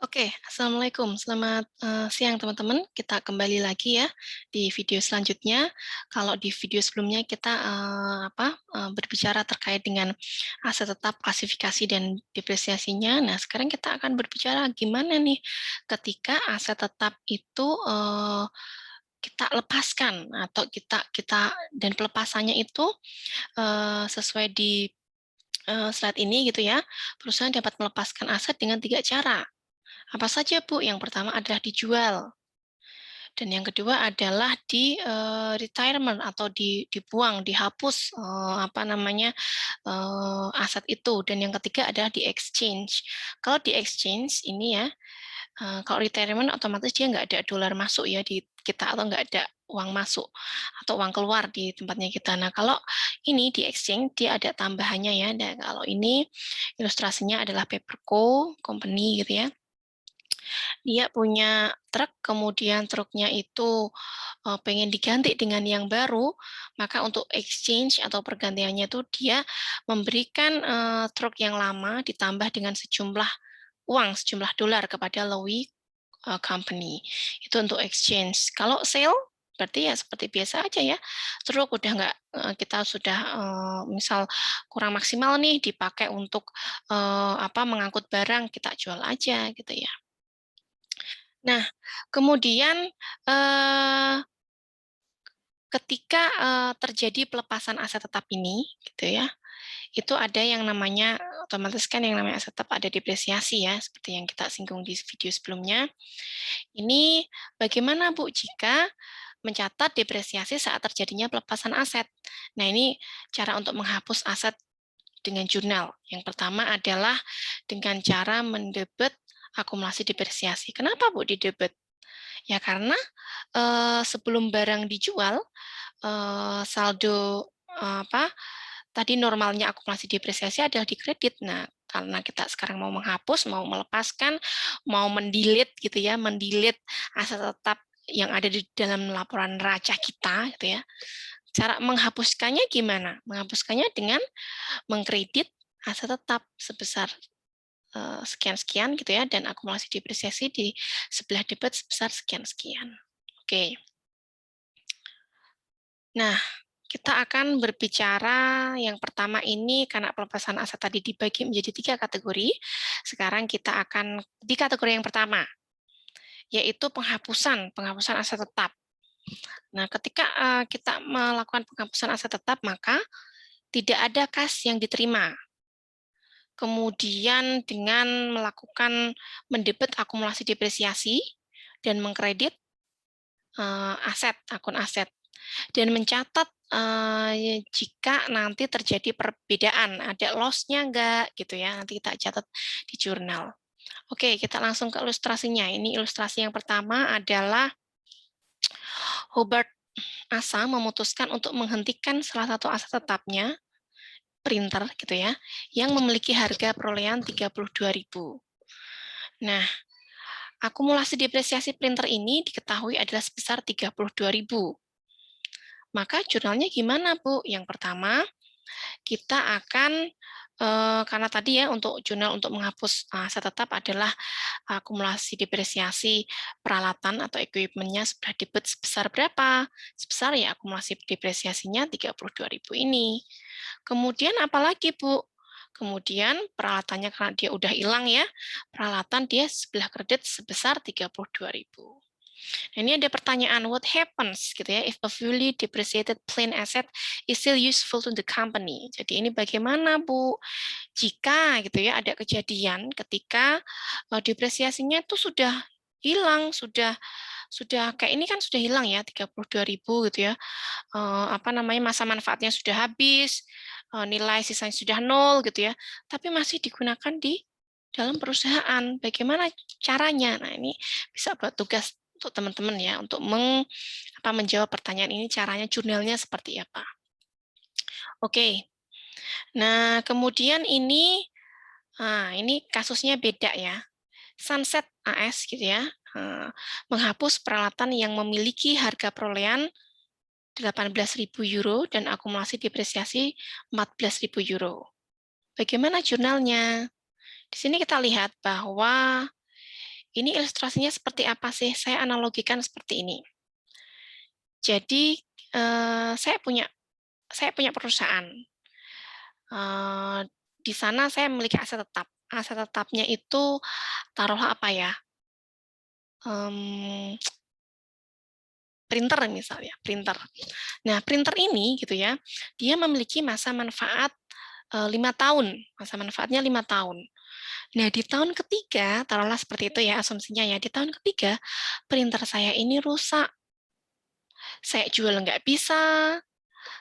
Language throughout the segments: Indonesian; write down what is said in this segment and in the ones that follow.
Oke, assalamualaikum. Selamat siang teman-teman. Kita kembali lagi ya di video selanjutnya. Kalau di video sebelumnya kita berbicara terkait dengan aset tetap, klasifikasi dan depresiasinya. Nah, sekarang kita akan berbicara gimana nih ketika aset tetap itu kita lepaskan atau kita dan pelepasannya itu sesuai di slide ini gitu ya. Perusahaan dapat melepaskan aset dengan 3 cara. Apa saja, Bu? Yang pertama adalah dijual, dan yang kedua adalah di retirement atau dibuang, dihapus aset itu, dan yang ketiga adalah di exchange. Kalau di exchange ini ya, kalau retirement otomatis dia nggak ada dolar masuk ya di kita atau nggak ada uang masuk atau uang keluar di tempatnya kita. Nah, kalau ini di exchange dia ada tambahannya ya. Dan kalau ini ilustrasinya adalah Pepperco Company gitu ya. Dia punya truk, kemudian truknya itu pengen diganti dengan yang baru, maka untuk exchange atau pergantiannya itu dia memberikan truk yang lama ditambah dengan sejumlah uang, sejumlah dolar kepada Lowy Company. Itu untuk exchange. Kalau sale, berarti ya seperti biasa aja ya. Truk udah nggak, kita sudah misal kurang maksimal nih dipakai untuk mengangkut barang, kita jual aja gitu ya. Nah, kemudian ketika terjadi pelepasan aset tetap ini, gitu ya, itu ada yang namanya otomatis kan yang namanya aset tetap ada depresiasi ya, seperti yang kita singgung di video sebelumnya. Ini bagaimana Bu jika mencatat depresiasi saat terjadinya pelepasan aset? Nah, ini cara untuk menghapus aset dengan jurnal. Yang pertama adalah dengan cara mendebet akumulasi depresiasi. Kenapa Bu didebet? Ya karena sebelum barang dijual, saldo tadi normalnya akumulasi depresiasi adalah di kredit. Nah, karena kita sekarang mau menghapus, mau melepaskan, mau mendelete gitu ya, mendelete aset tetap yang ada di dalam laporan neraca kita gitu ya. Cara menghapuskannya gimana? Menghapuskannya dengan mengkredit aset tetap sebesar sekian-sekian gitu ya, dan akumulasi depresiasi di sebelah debit sebesar sekian-sekian. Oke. Nah, kita akan berbicara yang pertama ini karena pelepasan aset tadi dibagi menjadi 3 kategori. Sekarang kita akan di kategori yang pertama, yaitu penghapusan aset tetap. Nah, ketika kita melakukan penghapusan aset tetap, maka tidak ada kas yang diterima. Kemudian dengan melakukan mendebet akumulasi depresiasi dan mengkredit akun aset, dan mencatat jika nanti terjadi perbedaan, ada loss-nya enggak gitu ya, nanti kita catat di jurnal. Oke, kita langsung ke ilustrasinya. Ini ilustrasi yang pertama adalah Hobart Asa memutuskan untuk menghentikan salah satu aset tetapnya, printer gitu ya, yang memiliki harga perolehan 32.000. Nah, akumulasi depresiasi printer ini diketahui adalah sebesar 32.000. Maka jurnalnya gimana, Bu? Yang pertama, kita akan karena tadi ya untuk jurnal untuk menghapus aset tetap adalah akumulasi depresiasi peralatan atau equipment-nya sudah debit sebesar berapa? Sebesar ya akumulasi depresiasinya 32.000 ini. Kemudian apalagi, Bu? Kemudian peralatannya karena dia udah hilang ya, peralatan dia sebelah kredit sebesar 32.000. Nah, ini ada pertanyaan, what happens gitu ya if a fully depreciated plain asset is still useful to the company. Jadi ini bagaimana Bu jika gitu ya ada kejadian ketika depresiasinya itu sudah hilang, sudah kayak ini kan sudah hilang ya 32.000 gitu ya. Masa manfaatnya sudah habis, nilai sisanya sudah nol gitu ya. Tapi masih digunakan di dalam perusahaan. Bagaimana caranya? Nah, ini bisa buat tugas untuk teman-teman ya untuk menjawab pertanyaan ini, caranya jurnalnya seperti apa. Oke. Nah, kemudian ini kasusnya beda ya. Sunset AS gitu ya, menghapus peralatan yang memiliki harga perolehan 18.000 euro dan akumulasi depresiasi 14.000 euro. Bagaimana jurnalnya? Di sini kita lihat bahwa Ini ilustrasinya seperti apa sih? Saya analogikan seperti ini. Jadi saya punya perusahaan. Di sana saya memiliki aset tetap. Aset tetapnya itu taruhlah apa ya? Printer misalnya, printer. Nah, printer ini gitu ya, dia memiliki masa manfaat 5 tahun. Masa manfaatnya 5 tahun. Nah, di tahun ketiga, taruhlah seperti itu ya asumsinya ya, di tahun ketiga, printer saya ini rusak. Saya jual nggak bisa,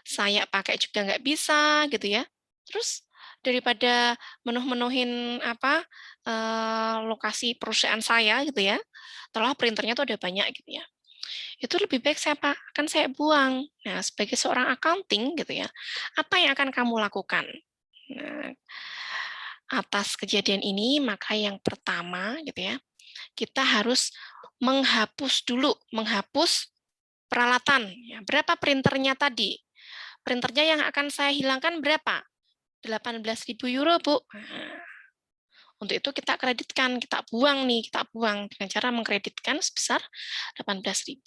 saya pakai juga nggak bisa, gitu ya. Terus daripada menuhin apa lokasi perusahaan saya gitu ya, taruhlah printernya tuh ada banyak gitu ya. Itu lebih baik saya buang. Nah, sebagai seorang accounting gitu ya, apa yang akan kamu lakukan? Nah, atas kejadian ini, maka yang pertama gitu ya, kita harus menghapus dulu, menghapus peralatan. Ya, berapa printernya tadi? Printernya yang akan saya hilangkan berapa? 18.000 euro, Bu. Nah, untuk itu kita kreditkan, kita buang dengan cara mengkreditkan sebesar 18.000.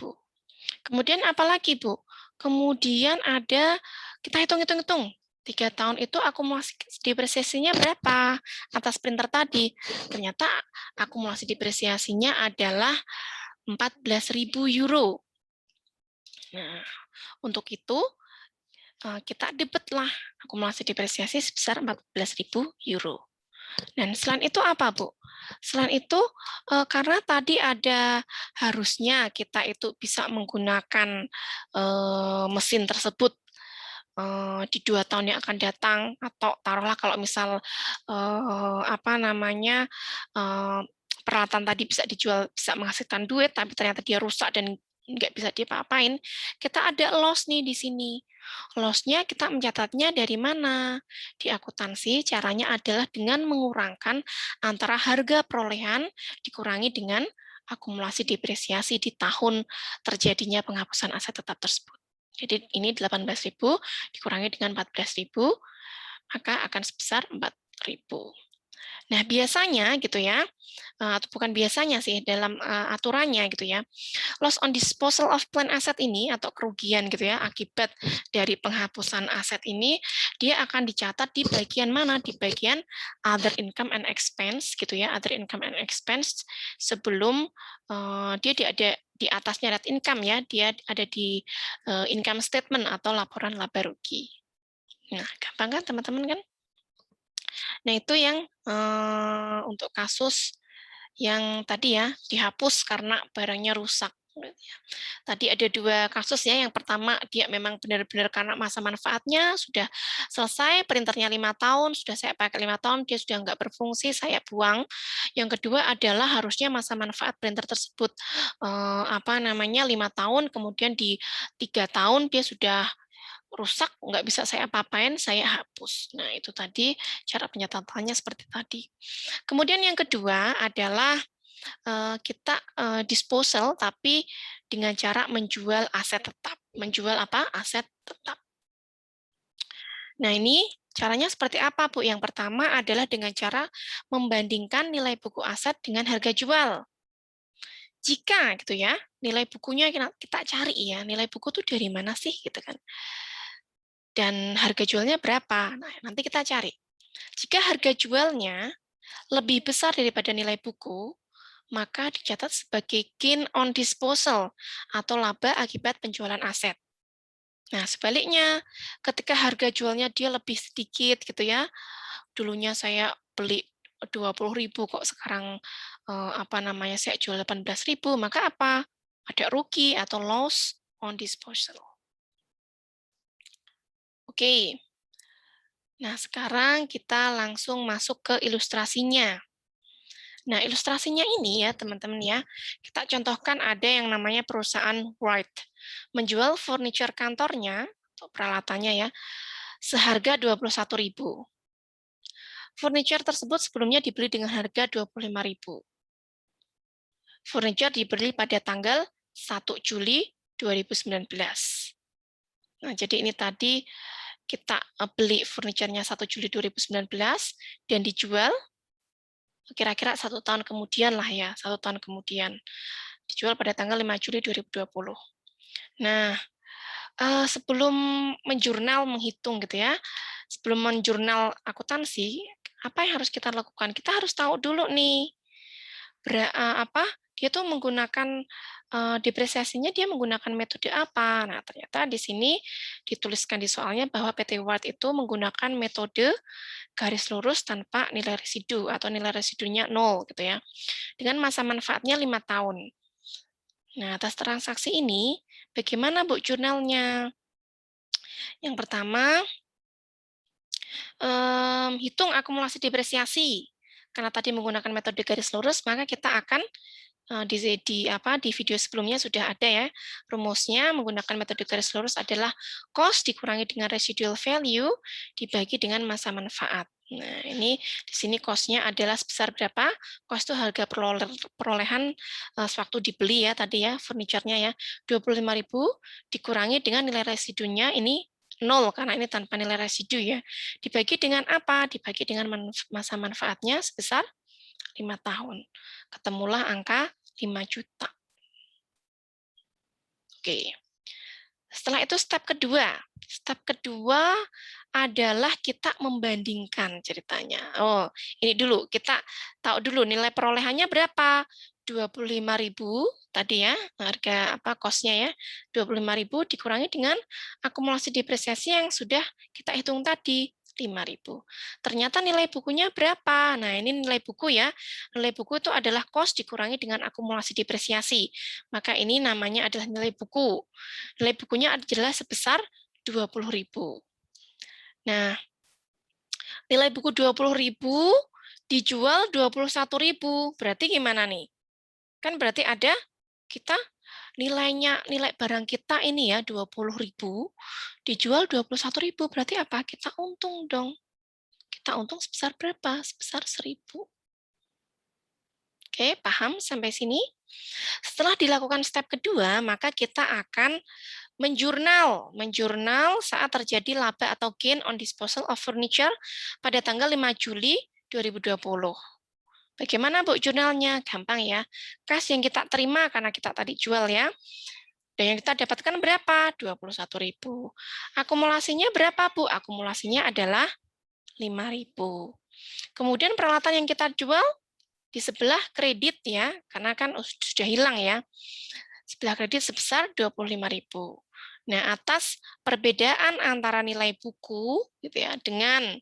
Kemudian apalagi, Bu? Kemudian ada, kita hitung-hitung. 3 tahun itu akumulasi depresiasinya berapa atas printer tadi? Ternyata akumulasi depresiasinya adalah 14.000 euro. Nah, untuk itu kita debitlah akumulasi depresiasi sebesar 14.000 euro. Dan selain itu apa, Bu? Selain itu, karena tadi harusnya kita itu bisa menggunakan mesin tersebut di 2 tahun yang akan datang, atau taruhlah kalau misal peralatan tadi bisa dijual, bisa menghasilkan duit, tapi ternyata dia rusak dan nggak bisa diapa-apain, kita ada loss nih di sini. Loss-nya kita mencatatnya dari mana? Di akuntansi caranya adalah dengan mengurangkan antara harga perolehan dikurangi dengan akumulasi depresiasi di tahun terjadinya penghapusan aset tetap tersebut. Jadi ini 18.000 dikurangi dengan 14.000, maka akan sebesar 4.000. Nah, biasanya gitu ya, atau bukan biasanya sih, dalam aturannya gitu ya, loss on disposal of plant asset ini atau kerugian gitu ya akibat dari penghapusan aset ini, dia akan dicatat di bagian mana? Di bagian other income and expense gitu ya, other income and expense, sebelum dia ada di atasnya net income ya, dia ada di income statement atau laporan laba rugi. Nah, gampang kan teman-teman kan? Nah, itu yang untuk kasus yang tadi ya, dihapus karena barangnya rusak. Tadi ada 2 kasus ya, yang pertama dia memang benar-benar karena masa manfaatnya sudah selesai, printernya 5 tahun, sudah saya pakai 5 tahun, dia sudah nggak berfungsi, saya buang. Yang kedua adalah harusnya masa manfaat printer tersebut 5 tahun, kemudian di 3 tahun dia sudah rusak, nggak bisa saya apa-apain, saya hapus. Nah, itu tadi cara pencatatannya seperti tadi. Kemudian yang kedua adalah kita disposal, tapi dengan cara menjual aset tetap. Menjual apa? Aset tetap. Nah, ini caranya seperti apa, Bu? Yang pertama adalah dengan cara membandingkan nilai buku aset dengan harga jual. Jika gitu ya, nilai bukunya kita cari ya, nilai buku itu dari mana sih gitu kan. Dan harga jualnya berapa? Nah, nanti kita cari. Jika harga jualnya lebih besar daripada nilai buku, maka dicatat sebagai gain on disposal atau laba akibat penjualan aset. Nah, sebaliknya, ketika harga jualnya dia lebih sedikit gitu ya, dulunya saya beli 20.000 kok sekarang saya jual 18.000, maka apa? Ada rugi atau loss on disposal. Oke. Nah, sekarang kita langsung masuk ke ilustrasinya. Nah, ilustrasinya ini ya, teman-teman ya, kita contohkan ada yang namanya perusahaan Wright. Menjual furniture kantornya, atau peralatannya ya, seharga 21.000. Furniture tersebut sebelumnya dibeli dengan harga 25.000. Furniture dibeli pada tanggal 1 Juli 2019. Nah, jadi ini tadi kita beli furniturnya 1 Juli 2019 dan dijual kira-kira 1 tahun kemudian lah ya, 1 tahun kemudian. Dijual pada tanggal 5 Juli 2020. Nah, sebelum menjurnal menghitung gitu ya, sebelum menjurnal akuntansi, apa yang harus kita lakukan? Kita harus tahu dulu nih, dia tuh menggunakan depresiasinya dia menggunakan metode apa. Nah, ternyata di sini dituliskan di soalnya bahwa PT Ward itu menggunakan metode garis lurus tanpa nilai residu atau nilai residunya 0 gitu ya. Dengan masa manfaatnya 5 tahun. Nah, atas transaksi ini bagaimana Bu jurnalnya? Yang pertama, hitung akumulasi depresiasi. Karena tadi menggunakan metode garis lurus, maka kita akan di video sebelumnya sudah ada ya rumusnya. Menggunakan metode garis lurus adalah cost dikurangi dengan residual value dibagi dengan masa manfaat. Nah, ini di sini cost-nya adalah sebesar berapa? Cost itu harga perolehan sewaktu dibeli ya tadi ya, furniture-nya ya, 25.000 dikurangi dengan nilai residunya ini 0 karena ini tanpa nilai residu ya. Dibagi dengan apa? Dibagi dengan masa manfaatnya sebesar 5 tahun. Ketemulah angka 5 juta. Oke. Setelah itu step kedua. Step kedua adalah kita membandingkan ceritanya. Oh, ini dulu kita tahu dulu nilai perolehannya berapa? 25.000 tadi ya, harga cost-nya ya. 25.000 dikurangi dengan akumulasi depresiasi yang sudah kita hitung tadi. 5.000. Ternyata nilai bukunya berapa? Nah, ini nilai buku ya. Nilai buku itu adalah cost dikurangi dengan akumulasi depresiasi. Maka ini namanya adalah nilai buku. Nilai bukunya adalah sebesar 20.000. Nah, nilai buku 20.000 dijual 21.000. Berarti gimana nih? Kan berarti ada kita nilai barang kita ini ya 20.000 dijual 21.000. Berarti apa? Kita untung dong. Kita untung sebesar berapa? Sebesar 1.000. Oke, paham sampai sini? Setelah dilakukan step kedua, maka kita akan menjurnal saat terjadi laba atau gain on disposal of furniture pada tanggal 5 Juli 2020. Bagaimana Bu jurnalnya? Gampang ya. Kas yang kita terima karena kita tadi jual ya. Dan yang kita dapatkan berapa? 21.000. Akumulasinya berapa Bu? Akumulasinya adalah 5.000. Kemudian peralatan yang kita jual di sebelah kredit ya, karena kan sudah hilang ya. Sebelah kredit sebesar 25.000. Nah, atas perbedaan antara nilai buku gitu ya dengan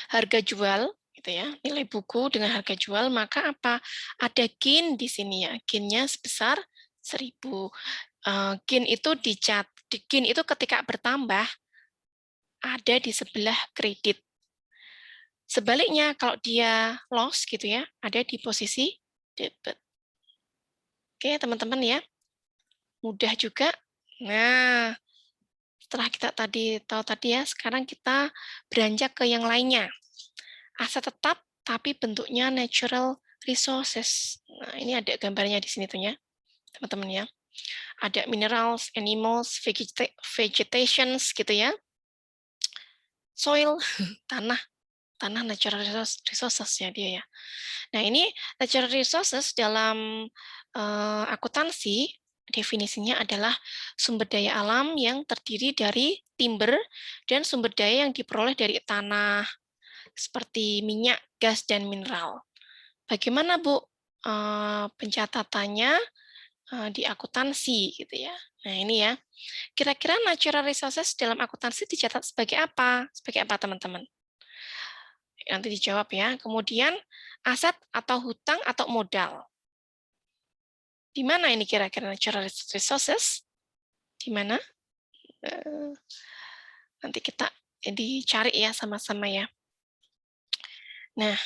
harga jual gitu ya, nilai buku dengan harga jual, maka apa? Ada gain di sini ya. Gain-nya sebesar 1.000. Gain itu ketika bertambah ada di sebelah kredit. Sebaliknya kalau dia loss gitu ya, ada di posisi debit. Oke, teman-teman ya. Mudah juga. Nah, setelah kita tahu tadi ya, sekarang kita beranjak ke yang lainnya. Aset tetap tapi bentuknya natural resources. Nah, ini ada gambarnya di sini tuh ya, teman-teman ya. Ada minerals, animals, vegetations gitu ya. Soil, tanah natural resources ya dia ya. Nah, ini natural resources dalam akuntansi definisinya adalah sumber daya alam yang terdiri dari timber dan sumber daya yang diperoleh dari tanah seperti minyak, gas, dan mineral. Bagaimana Bu pencatatannya di akuntansi gitu ya. Nah, ini ya. Kira-kira natural resources dalam akuntansi dicatat sebagai apa? Sebagai apa, teman-teman? Nanti dijawab ya. Kemudian aset atau hutang atau modal. Di mana ini kira-kira natural resources? Di mana? Nanti kita dicari ya sama-sama ya. Nah,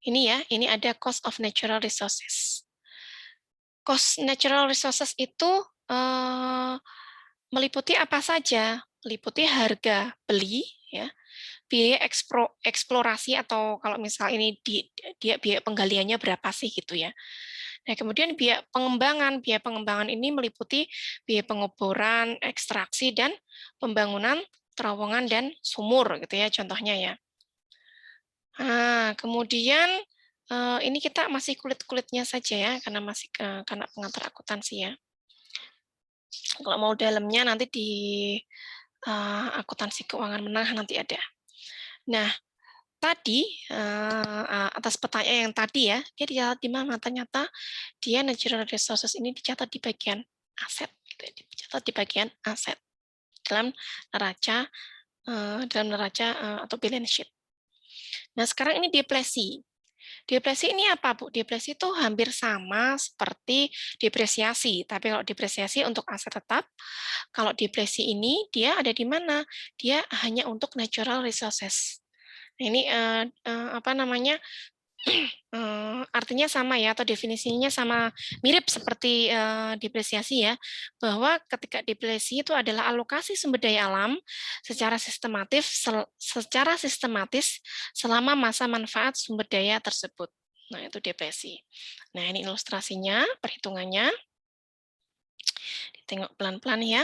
ini ya, ini ada cost of natural resources. Cost natural resources itu meliputi apa saja? Meliputi harga beli, ya, biaya eksplorasi atau kalau misal ini dia biaya penggaliannya berapa sih gitu ya. Nah, kemudian biaya pengembangan ini meliputi biaya pengeboran, ekstraksi, dan pembangunan terowongan dan sumur gitu ya contohnya ya. Nah, kemudian Ini kita masih kulit-kulitnya saja ya, karena masih karena pengantar akuntansi ya. Kalau mau dalamnya nanti di akuntansi keuangan menengah nanti ada. Nah, tadi atas pertanyaan yang tadi ya, dia dicatat di mana? Ternyata dia natural resources ini dicatat di bagian aset, gitu ya, dicatat di bagian aset dalam neraca atau balance sheet. Nah, sekarang ini depresi. Depresi ini apa, Bu? Depresi itu hampir sama seperti depresiasi, tapi kalau depresiasi untuk aset tetap, kalau depresi ini dia ada di mana? Dia hanya untuk natural resources. Nah, ini apa namanya? Artinya sama ya, atau definisinya sama, mirip seperti depresiasi ya, bahwa ketika depresi itu adalah alokasi sumber daya alam secara sistematis selama masa manfaat sumber daya tersebut. Nah, itu depresi. Nah, ini ilustrasinya, perhitungannya. Ditengok pelan-pelan ya.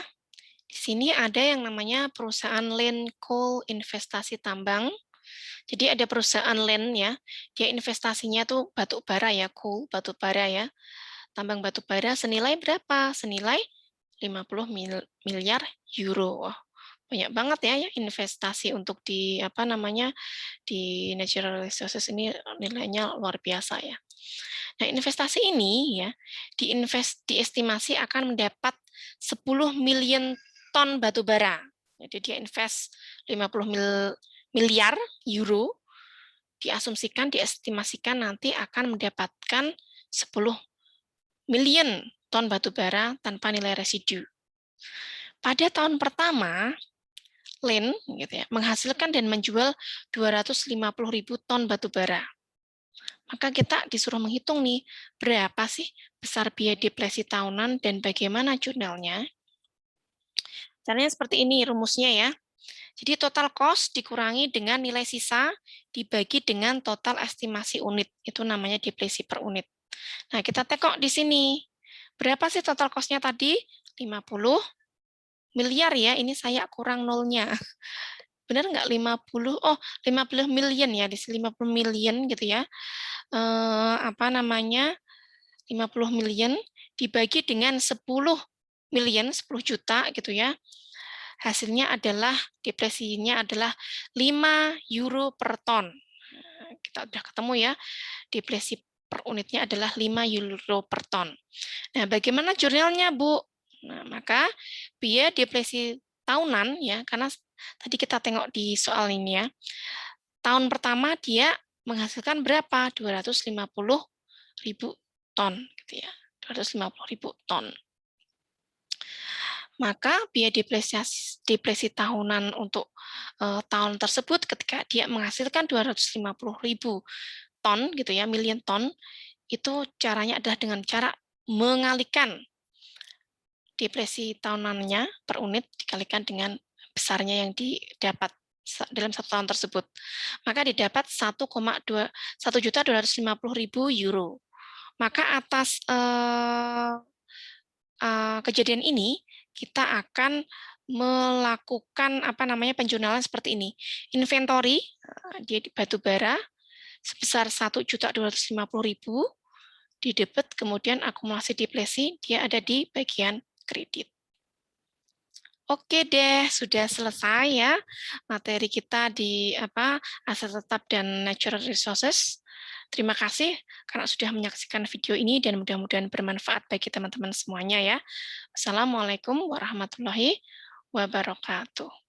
Di sini ada yang namanya perusahaan land coal investasi tambang. Jadi ada perusahaan land ya, dia investasinya tuh batu bara ya, coal, batu bara ya. Tambang batu bara senilai berapa? Senilai 50 miliar euro. Wah, banyak banget ya investasi untuk di apa namanya di natural resources ini, nilainya luar biasa ya. Nah, investasi ini ya diestimasi akan mendapat 10 million ton batu bara. Jadi dia invest 50 miliar euro, diestimasikan nanti akan mendapatkan 10 million ton batu bara tanpa nilai residu. Pada tahun pertama, Lin gitu ya, menghasilkan dan menjual 250.000 ton batu bara. Maka kita disuruh menghitung nih, berapa sih besar biaya depresi tahunan dan bagaimana jurnalnya. Caranya seperti ini rumusnya ya. Jadi total cost dikurangi dengan nilai sisa dibagi dengan total estimasi unit. Itu namanya depresi per unit. Nah, kita tengok di sini. Berapa sih total cost-nya tadi? 50 miliar ya. Ini saya kurang nolnya. Benar nggak 50? Oh, 50 million ya. Di sini 50 million gitu ya. Apa namanya? 50 million dibagi dengan 10 million, 10 juta gitu ya. Hasilnya adalah, depresinya adalah 5 euro per ton. Kita udah ketemu ya, depresi per unitnya adalah 5 euro per ton. Nah, bagaimana jurnalnya, Bu? Nah, maka biaya depresi tahunan, ya, karena tadi kita tengok di soal ini ya, tahun pertama dia menghasilkan berapa? 250.000 ton, gitu ya. 250.000 ton. Maka biaya depresi tahunan untuk tahun tersebut ketika dia menghasilkan 250.000 ton gitu ya, million ton, itu caranya adalah dengan cara mengalihkan depresi tahunannya per unit dikalikan dengan besarnya yang didapat dalam satu tahun tersebut. Maka didapat 1.250.000 euro. Maka atas kejadian ini kita akan melakukan apa namanya penjurnalan seperti ini. Inventory di batu bara sebesar 1.250.000 di debit, kemudian akumulasi depresi dia ada di bagian kredit. Oke deh, sudah selesai ya materi kita di aset tetap dan natural resources. Terima kasih karena sudah menyaksikan video ini dan mudah-mudahan bermanfaat bagi teman-teman semuanya ya. Assalamualaikum warahmatullahi wabarakatuh.